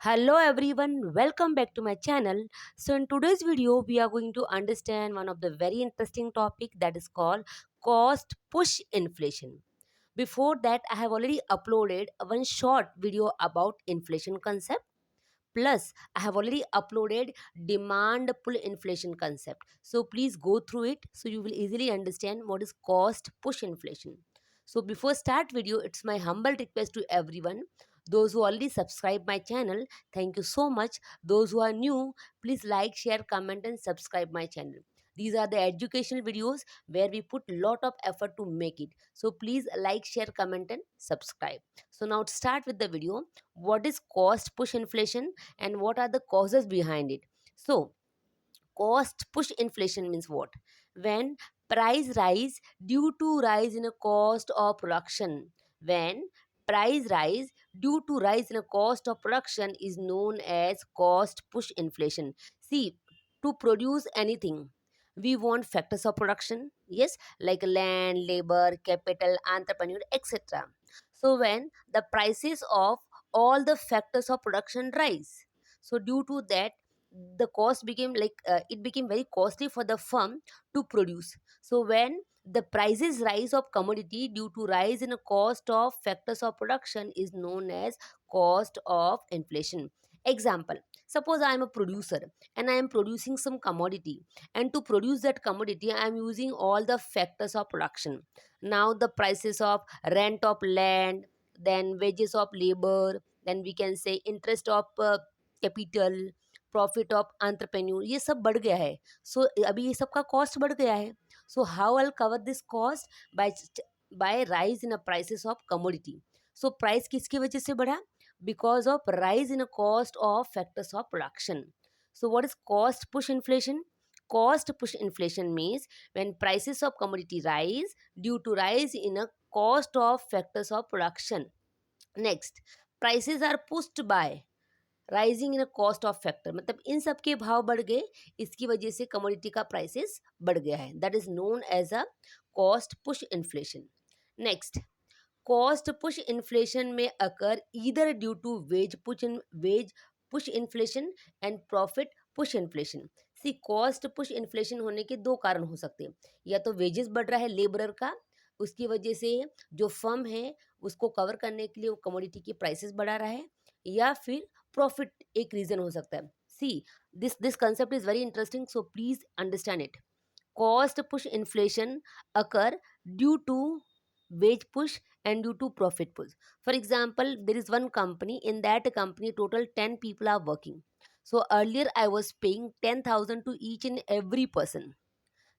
Hello everyone, welcome back to my channel. So in today's video we are going to understand one of the very interesting topic that is called cost push inflation. Before that I have already uploaded one short video about inflation concept. Plus I have already uploaded demand pull inflation concept. So please go through it so you will easily understand what is cost push inflation. So before start video, it's my humble request to everyone, those who already subscribe my channel, thank you so much. Those who are new, please like, share, comment and subscribe my channel. These are the educational videos where we put lot of effort to make it. So please like, share, comment and subscribe. So now to start with the video, what is cost push inflation and what are the causes behind it? So cost push inflation means what? When price rise due to rise in a cost of production. When price rise due to rise in a cost of production is known as cost push inflation. See, to produce anything, we want factors of production, yes, like land, labor, capital, entrepreneur, etc. So when the prices of all the factors of production rise, so due to that the cost became it became very costly for the firm to produce. So when the prices rise of commodity due to rise in a cost of factors of production is known as cost of inflation. Example, suppose I am a producer and I am producing some commodity, and to produce that commodity I am using all the factors of production. Now the prices of rent of land, then wages of labor, then we can say interest of capital, profit of entrepreneur, ये सब बढ़ गया है. सो अभी ये सब का cost बढ़ गया है. So how I cover this cost? By rise in a prices of commodity. So price किसकी वजह से बढ़ा? Because of rise in a cost of factors of production. So what is cost push inflation? Cost push inflation means when prices of commodity rise due to rise in a cost of factors of production. Next, prices are pushed by rising in a cost of factor, मतलब इन सब के भाव बढ़ गए, इसकी वजह से commodity का प्राइसेस बढ़ गया है. That is known as a cost push inflation. Next, cost push inflation में occur either due to wage push inflation and profit push inflation. See, cost push inflation होने के दो कारण हो सकते हैं. या तो वेजेस बढ़ रहा है लेबरर का, उसकी वजह से जो फर्म है उसको कवर करने के लिए वो कमोडिटी की प्राइसेस बढ़ा रहा है, या फिर प्रॉफिट एक रीजन हो सकता है. See, this concept is very interesting, so please understand it. Cost push inflation occur due to wage push and due to profit push. For example, there is one company. In that company total 10 people are working. So earlier I was paying 10,000 to each and every person.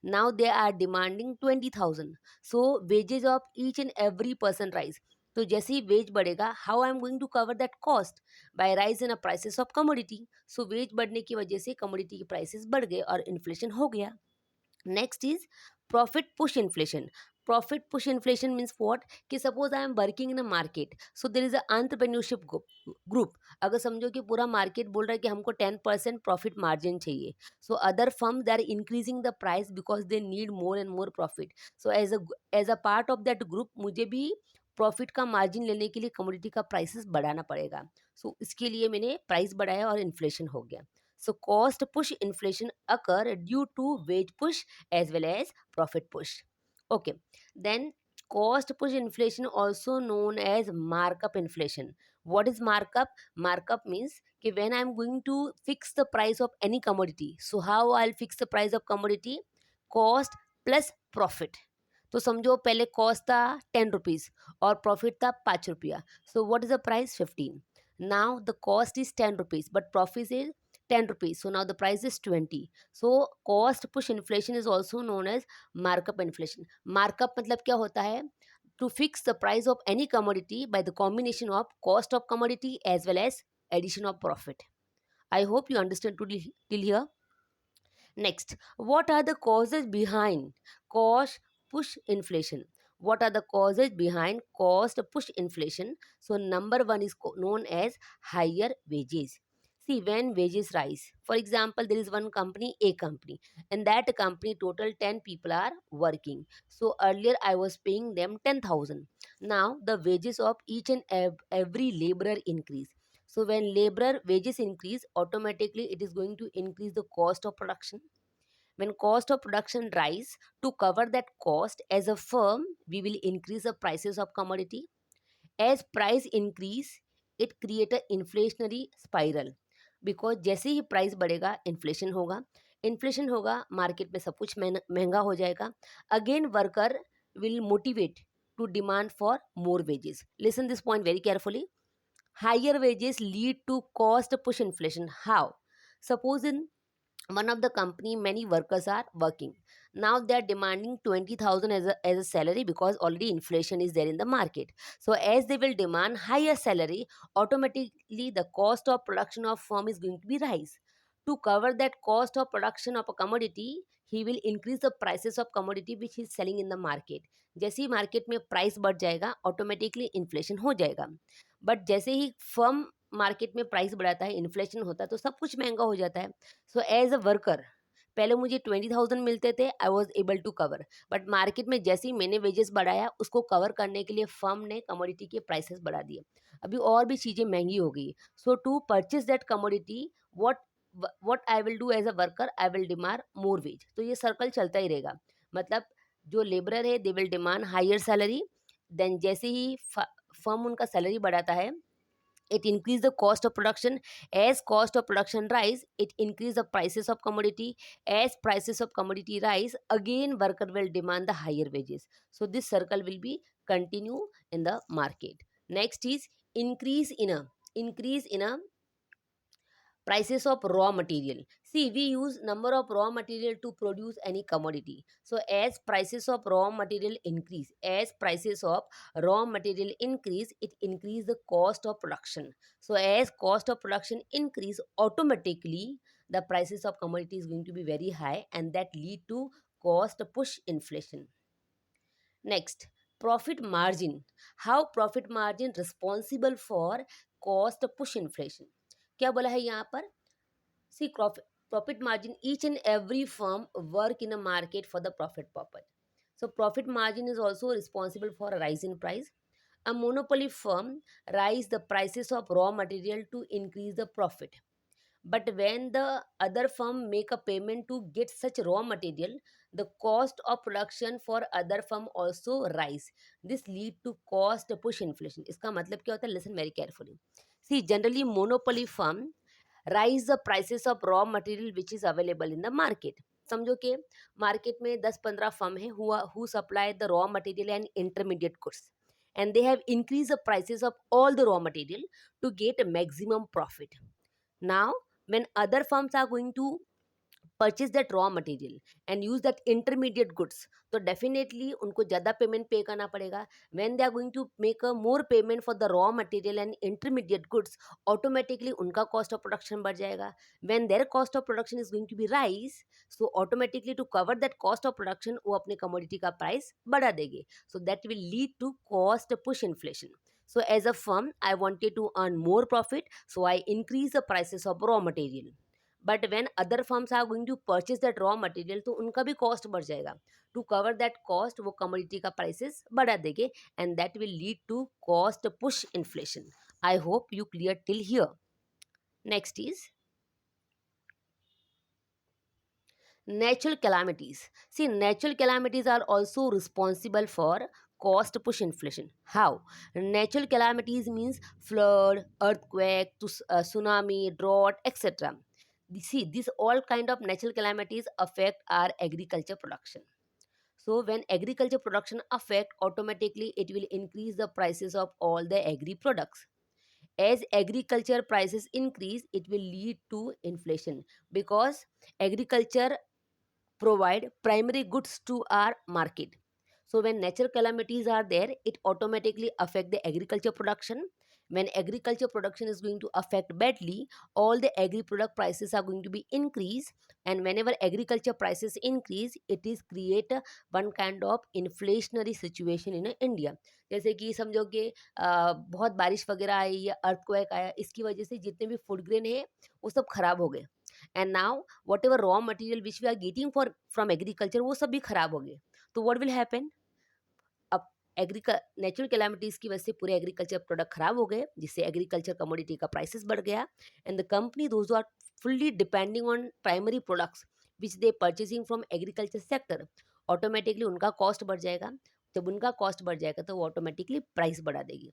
Now they are demanding 20,000. So wages of each and every person rise. तो जैसे ही wage बढ़ेगा, how I am going to cover that cost? By rise in a prices of commodity. So wage बढ़ने की वजह से commodity की prices बढ़ गए और इन्फ्लेशन हो गया. Next is profit push inflation. Profit push inflation means what? कि suppose I am working in a market, so there is a entrepreneurship group. अगर समझो कि पूरा मार्केट बोल रहा है कि हमको 10% प्रॉफिट मार्जिन चाहिए, so other firm they are increasing the price because they need more and more profit. So as a part of that group मुझे भी प्रॉफिट का मार्जिन लेने के लिए कमोडिटी का प्राइसेस बढ़ाना पड़ेगा. सो इसके लिए मैंने प्राइस बढ़ाया और इन्फ्लेशन हो गया. So cost push inflation occur due to wage push as well as profit push. Okay, then cost push inflation also known as markup inflation. What is markup? Markup means कि when I am going to fix the price of any commodity, so how I'll fix the price of commodity? Cost plus profit. तो समझो पहले cost था 10 rupees और profit था 5 रुपया. So what is the price? 15. Now the cost is 10 rupees but profit is 10 rupees. So now the price is 20. So cost push inflation is also known as markup inflation. Markup मतलब क्या होता है? To fix the price of any commodity by the combination of cost of commodity as well as addition of profit. I hope you understand till here. Next, what are the causes behind cost push inflation? What are the causes behind cost push inflation? So number one is known as higher wages. See, when wages rise, for example, there is one company, A company, and that company total 10 people are working. So earlier I was paying them 10,000. Now the wages of each and every laborer increase. So when laborer wages increase, automatically it is going to increase the cost of production. When cost of production rise, to cover that cost, as a firm we will increase the prices of commodity. As price increase, it create a inflationary spiral, because जैसे ही price बढ़ेगा inflation होगा, inflation होगा market में सब कुछ महंगा हो जाएगा. Again worker will motivate to demand for more wages. Listen this point very carefully. Higher wages lead to cost push inflation. How? Suppose in one of the company many workers are working. Now they are demanding 20,000 as a salary because already inflation is there in the market. So as they will demand higher salary, automatically the cost of production of firm is going to be rise. To cover that cost of production of a commodity, he will increase the prices of commodity which he is selling in the market. जैसे ही market में price बढ़ जाएगा automatically inflation हो जाएगा. But जैसे ही firm market में price बढ़ाता है, इन्फ्लेशन होता है, तो सब कुछ महंगा हो जाता है. सो एज अ वर्कर, पहले मुझे 20,000 मिलते थे, I was able to cover. But market में जैसे ही मैंने वेजेस बढ़ाया, उसको कवर करने के लिए फर्म ने कमोडिटी के प्राइसेस बढ़ा दिए. अभी और भी चीज़ें महंगी हो गई. So to purchase that commodity, what I will do as a worker, I will demand more wage. तो ये सर्कल चलता ही रहेगा. मतलब जो लेबरर है they will demand higher salary. Then जैसे ही फर्म उनका सैलरी बढ़ाता है, it increase the cost of production. As cost of production rise, it increase the prices of commodity. As prices of commodity rise, again worker will demand the higher wages. So this circle will be continue in the market. Next is increase in a prices of raw material. See, we use number of raw material to produce any commodity. So as prices of raw material increase, it increase the cost of production. So as cost of production increase, automatically the prices of commodity is going to be very high, and that lead to cost push inflation. Next, profit margin. How profit margin responsible for cost push inflation? क्या बोला है यहाँ पर? See, profit margin, each and every firm work in a market for the profit purpose. So profit margin is also responsible for a rise in price. A monopoly firm rise the prices of raw material to increase the profit. But when the other firm make a payment to get such raw material, the cost of production for other firm also rise. This lead to cost push inflation. इसका मतलब क्या होता है? Listen very carefully. See, generally monopoly firm rise the prices of raw material which is available in the market. समझो कि market में 10-15 firm है who supply the raw material and intermediate goods, and they have increased the prices of all the raw material to get a maximum profit. Now when other firms are going to purchase that raw material and use that intermediate goods, तो definitely उनको ज़्यादा payment pay करना पड़ेगा. When they are going to make a more payment for the raw material and intermediate goods, automatically उनका cost of production बढ़ जाएगा. When their cost of production is going to be rise, so automatically to cover that cost of production वो अपने commodity का price बढ़ा देंगे. So that will lead to cost push inflation. So as a firm, I wanted to earn more profit, so I increase the prices of raw material. But when other firms are going to purchase that raw material, तो उनका भी cost बढ़ जाएगा. To cover that cost वो commodity का prices बढ़ा देंगे, and that will lead to cost push inflation. I hope you clear till here. Next is natural calamities. See, natural calamities are also responsible for cost push inflation. How? Natural calamities means flood, earthquake, tsunami, drought, etc. See, these all kind of natural calamities affect our agriculture production. So when agriculture production affect, automatically it will increase the prices of all the agri products. As agriculture prices increase, it will lead to inflation, because agriculture provide primary goods to our market. So when natural calamities are there, it automatically affect the agriculture production. When agriculture production is going to affect badly, all the agri product prices are going to be increased, and whenever agriculture prices increase, it is create one kind of inflationary situation in India. जैसे कि समझो कि बहुत बारिश वगैरह आई या earthquake आया, इसकी वजह से जितने भी फूड ग्रेन है वो सब खराब हो गए. And now whatever raw material which we are getting for from agriculture, वो सब भी खराब हो गए. तो what will happen? Natural calamities की वजह से पूरे एग्रीकल्चर प्रोडक्ट खराब हो गए, जिससे एग्रीकल्चर कमोडिटी का प्राइसेस बढ़ गया। And the company those are fully depending on primary products which they purchasing from agriculture sector, automatically उनका कॉस्ट बढ़ जाएगा। जब उनका कॉस्ट बढ़ जाएगा तो वो ऑटोमेटिकली प्राइस बढ़ा देगी।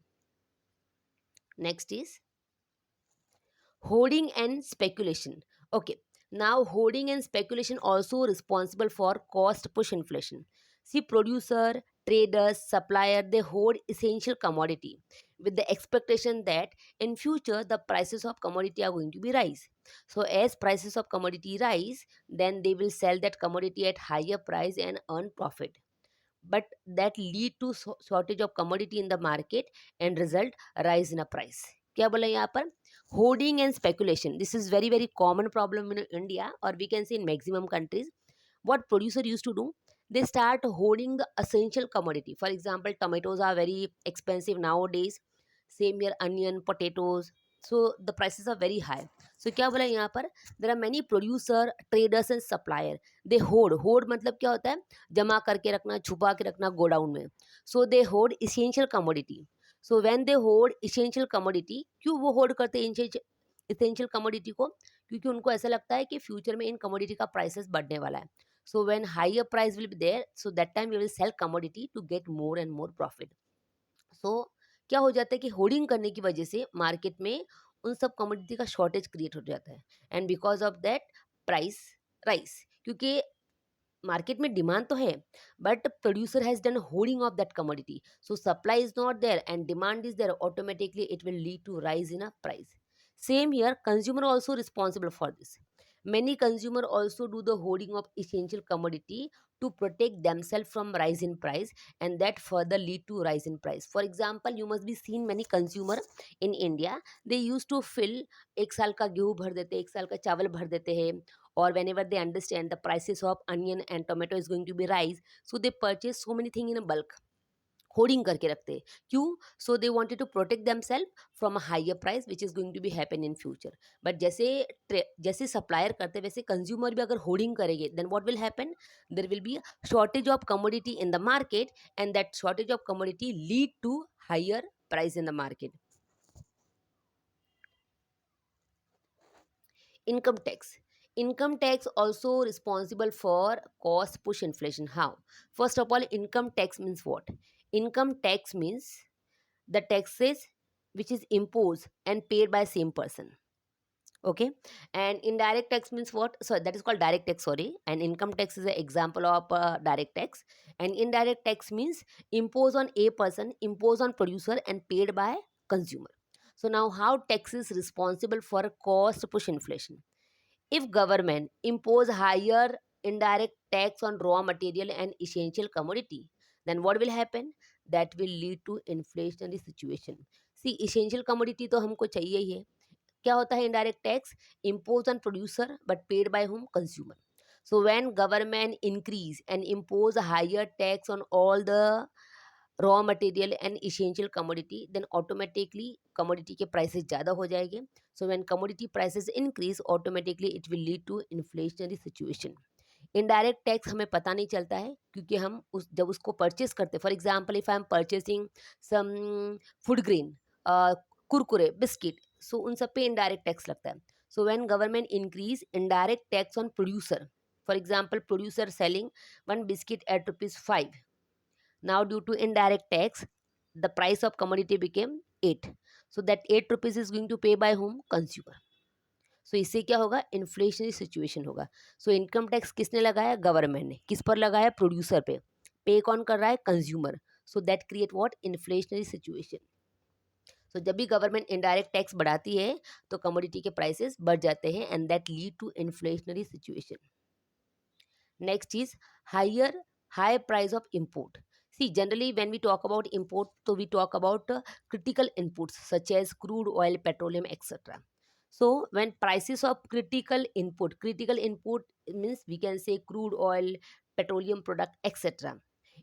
Next is hoarding and speculation. Okay, now hoarding and speculation also responsible for cost push inflation. See, producer, traders, supplier, they hoard essential commodity with the expectation that in future the prices of commodity are going to be rise. So as prices of commodity rise, then they will sell that commodity at higher price and earn profit, but that lead to shortage of commodity in the market and result rise in a price. क्या बोला यहाँ पर? Hoarding and speculation, this is very very common problem in India, or we can say in maximum countries. What producer used to do, they start hoarding the essential commodity. For example, tomatoes are very expensive nowadays, same here onion, potatoes, so the prices are very high. So क्या बोला यहाँ पर? There are many producer, traders and supplier, they hoard मतलब क्या होता है? जमा करके रखना, छुपा के रखना गोडाउन में. So they hoard essential commodity. So when they hoard essential commodity, क्यों वो होल्ड करते हैं essential commodity को? क्योंकि उनको ऐसा लगता है कि फ्यूचर में इन कमोडिटी का प्राइसेस बढ़ने वाला है. So when higher price will be there, so that time we will sell commodity to get more and more profit. So क्या हो जाता है कि होर्डिंग करने की वजह से मार्केट में उन सब कमोडिटी का शॉर्टेज क्रिएट हो जाता है, and because of that price rise, क्योंकि मार्केट में डिमांड तो है, but producer has done hoarding of that commodity, so supply is not there and demand is there, automatically it will lead to rise in a price. Same here, consumer also responsible for this. Many consumer also do the hoarding of essential commodity to protect themselves from rise in price, and that further lead to rise in price. For example, you must be seen many consumer in India, they used to fill एक साल का गेहूं भर देते हैं, एक साल का चावल भर देते हैं, or whenever they understand the prices of onion and tomato is going to be rise, so they purchase so many things in a bulk, hoarding करके रखते हैं. क्यों? So they wanted to protect themselves from a higher price which is going to be happen in future. But जैसे जैसे supplier करते हैं वैसे consumer भी अगर होर्डिंग करेंगे, then what will happen? There will be shortage of commodity in the market, and that shortage of commodity lead to higher price in the market. Income tax. Income tax also responsible for cost push inflation. How? First of all, income tax means what? Income tax means the taxes which is imposed and paid by same person. Okay, and indirect tax means what? So that is called direct tax, sorry, and income tax is an example of direct tax. And indirect tax means imposed on a person, imposed on producer and paid by consumer. So now how tax is responsible for cost push inflation? If government impose higher indirect tax on raw material and essential commodity, then what will happen? That will lead to inflationary situation. See, essential commodity तो हमको चाहिए ही है. क्या होता है indirect tax? Imposed on producer but paid by whom? Consumer. So when government increase and impose a higher tax on all the raw material and essential commodity, then automatically commodity के prices ज़्यादा हो जाएंगे. So when commodity prices increase, automatically it will lead to inflationary situation. Indirect tax हमें पता नहीं चलता है, क्योंकि हम उस जब उसको परचेस करते हैं, for example if I am purchasing some food grain, Kurkure, biscuit, so उन सब पे इनडायरेक्ट टैक्स लगता है. So when government increase indirect tax on producer, for example producer selling one biscuit at ₹5. Now, due to indirect tax, the price of commodity became 8. So that 8 rupees is going to pay by whom? Consumer. So इससे क्या होगा? Inflationary situation होगा. So income tax किसने लगाया? Government ने. किस पर लगाया? प्रोड्यूसर पे. पे कौन कर रहा है? Consumer. So that create what? Inflationary situation. So जब भी गवर्नमेंट इनडायरेक्ट टैक्स बढ़ाती है तो कमोडिटी के प्राइसेस बढ़ जाते हैं, and that lead to inflationary situation. Next is high price of import. See, generally when we talk about import, so we talk about critical inputs such as crude oil, petroleum, etc. So when prices of critical input means we can say crude oil, petroleum product, etc.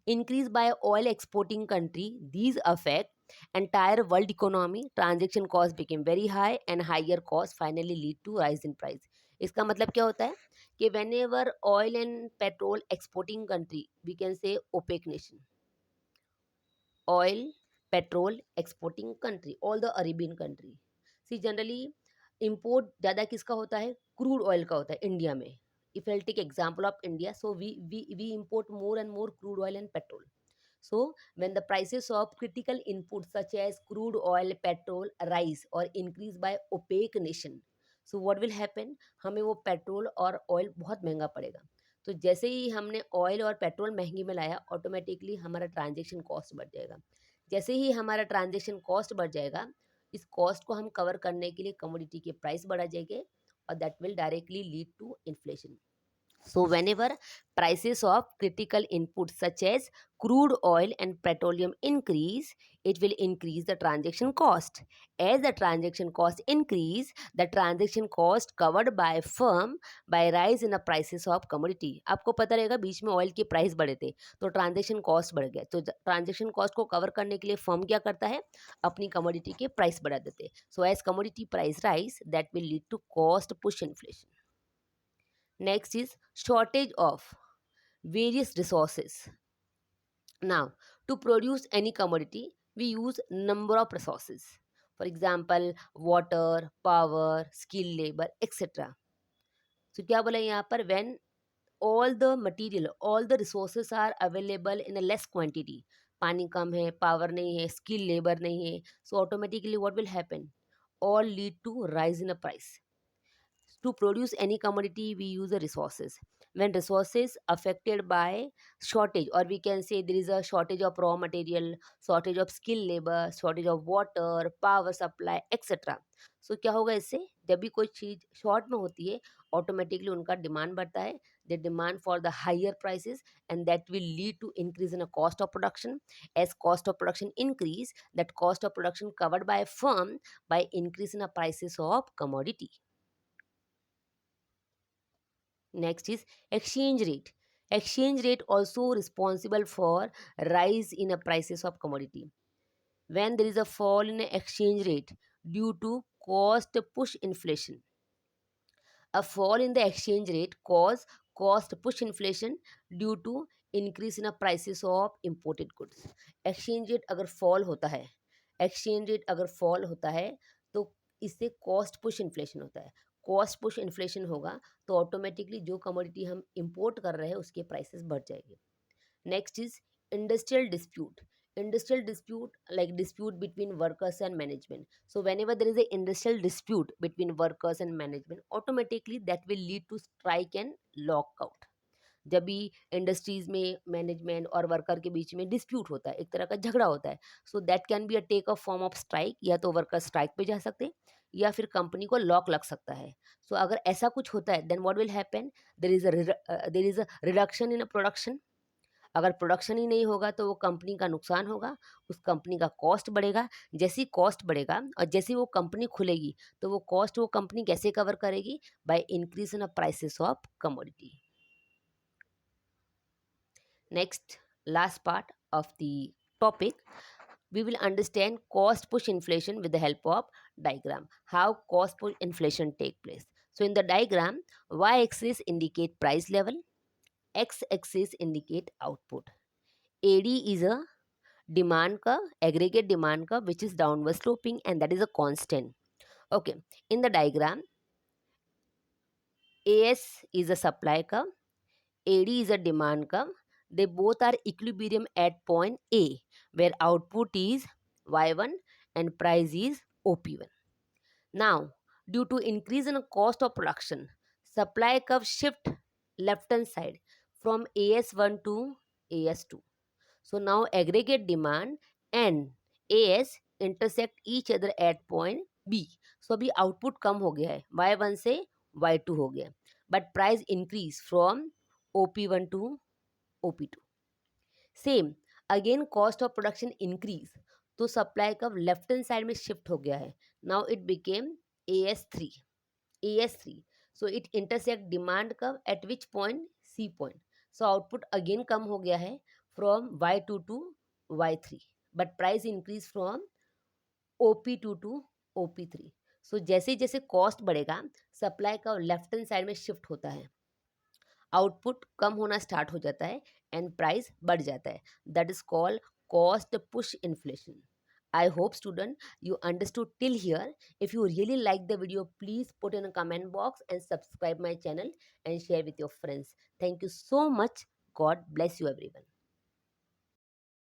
increase by oil exporting country, these affect entire world economy. Transaction cost became very high and higher cost finally lead to rise in price. इसका मतलब क्या होता है कि whenever oil and petrol exporting country, we can say OPEC nation, oil, petrol exporting country, all the Arabian country. See, generally import ज़्यादा किसका होता है? क्रूड ऑयल का होता है इंडिया में. If I'll take example of India, so we import more and more crude oil and petrol. So when the prices of critical inputs such as crude oil, petrol rise or increase by opaque nation, so what will happen? हमें वो petrol और oil बहुत महंगा पड़ेगा. तो जैसे ही हमने oil और पेट्रोल महंगी में लाया, ऑटोमेटिकली हमारा ट्रांजेक्शन कॉस्ट बढ़ जाएगा. जैसे ही हमारा ट्रांजेक्शन कॉस्ट बढ़ जाएगा, इस कॉस्ट को हम कवर करने के लिए कमोडिटी के प्राइस बढ़ा जाएंगे और that will directly lead to inflation. So whenever prices of critical inputs such as crude oil and petroleum increase, it will increase the transaction cost. As the transaction cost increase, the transaction cost covered by firm by rise in the prices of commodity. आपको पता रहेगा बीच में oil के price बढ़े थे तो transaction cost बढ़ गया. तो ट्रांजेक्शन कॉस्ट को कवर करने के लिए फर्म क्या करता है? अपनी कमोडिटी के प्राइस बढ़ा देते. So as commodity price rise, that will lead to cost push inflation. Next is shortage of various resources. Now, to produce any commodity, we use number of resources. For example, water, power, skilled labor, etc. So क्या बोला यहाँ पर? When all the material, all the resources are available in a less quantity. पानी कम है, power नहीं है, skill labour नहीं है. So automatically what will happen? All lead to rise in a price. To produce any commodity we use the resources. When resources affected by shortage, or we can say there is a shortage of raw material, shortage of skilled labor, shortage of water, power supply, etc. So क्या होगा इससे? जब भी कोई चीज short में होती है, ऑटोमेटिकली उनका डिमांड बढ़ता है. They demand for the higher prices, and that will lead to increase in a cost of production. As cost of production increase, that cost of production covered by a firm by increase in the prices of commodity. Next is exchange rate. Exchange rate also responsible for rise in the prices of commodity. When there is a fall in the exchange rate due to cost push inflation, a fall in the exchange rate cause cost push inflation due to increase in the prices of imported goods. Exchange rate अगर fall होता है, exchange rate अगर fall होता है तो इससे cost push inflation होता है. कॉस्ट पुश इन्फ्लेशन होगा तो ऑटोमेटिकली जो कमोडिटी हम इंपोर्ट कर रहे हैं उसके प्राइसेस बढ़ जाएंगे. Next is industrial dispute. Industrial dispute, like dispute between workers and management. So whenever there is a industrial dispute between workers and management, automatically that will lead to strike and lockout. जब भी industries में management और worker के बीच में dispute होता है, एक तरह का झगड़ा होता है, so that can be a take a form of strike. या तो वर्कर स्ट्राइक पे जा सकते हैं या फिर कंपनी को लॉक लग सकता है. सो अगर ऐसा कुछ होता है then what will happen? There is a reduction in a production. अगर प्रोडक्शन ही नहीं होगा तो वो कंपनी का नुकसान होगा, उस कंपनी का कॉस्ट बढ़ेगा. जैसी कॉस्ट बढ़ेगा और जैसी वो कंपनी खुलेगी तो वो कॉस्ट वो कंपनी कैसे कवर करेगी? By increase in prices of commodity. Next, last part of the topic, we will understand cost push inflation with the help of diagram. How cost push inflation take place? So in the diagram, y-axis indicate price level, x-axis indicate output. AD is a demand curve, aggregate demand curve, which is downward sloping, and that is a constant. Okay, in the diagram, AS is a supply curve, AD is a demand curve. They both are equilibrium at point A, where output is Y1 and price is OP1. Now, due to increase in cost of production, supply curve shift left hand side from AS1 to AS2. So now aggregate demand and AS intersect each other at point B. So अभी output कम हो गया है, Y1 से Y2 हो गया, but price increase from OP1 to OP2. Same again cost of production increase तो supply का left hand side में शिफ्ट हो गया है. Now it became AS3. AS3, so it intersect demand curve at which point? C point. So output again कम हो गया है from Y2 to Y3, but price increase from OP2 to OP3. So जैसे जैसे cost बढ़ेगा supply का left hand side में shift होता है, आउटपुट कम होना स्टार्ट हो जाता है एंड प्राइस बढ़ जाता है. That is called cost push inflation. I hope student you understood till here. If you really like the video, please put in a comment box and subscribe my channel and share with your friends. Thank you so much. God bless you everyone.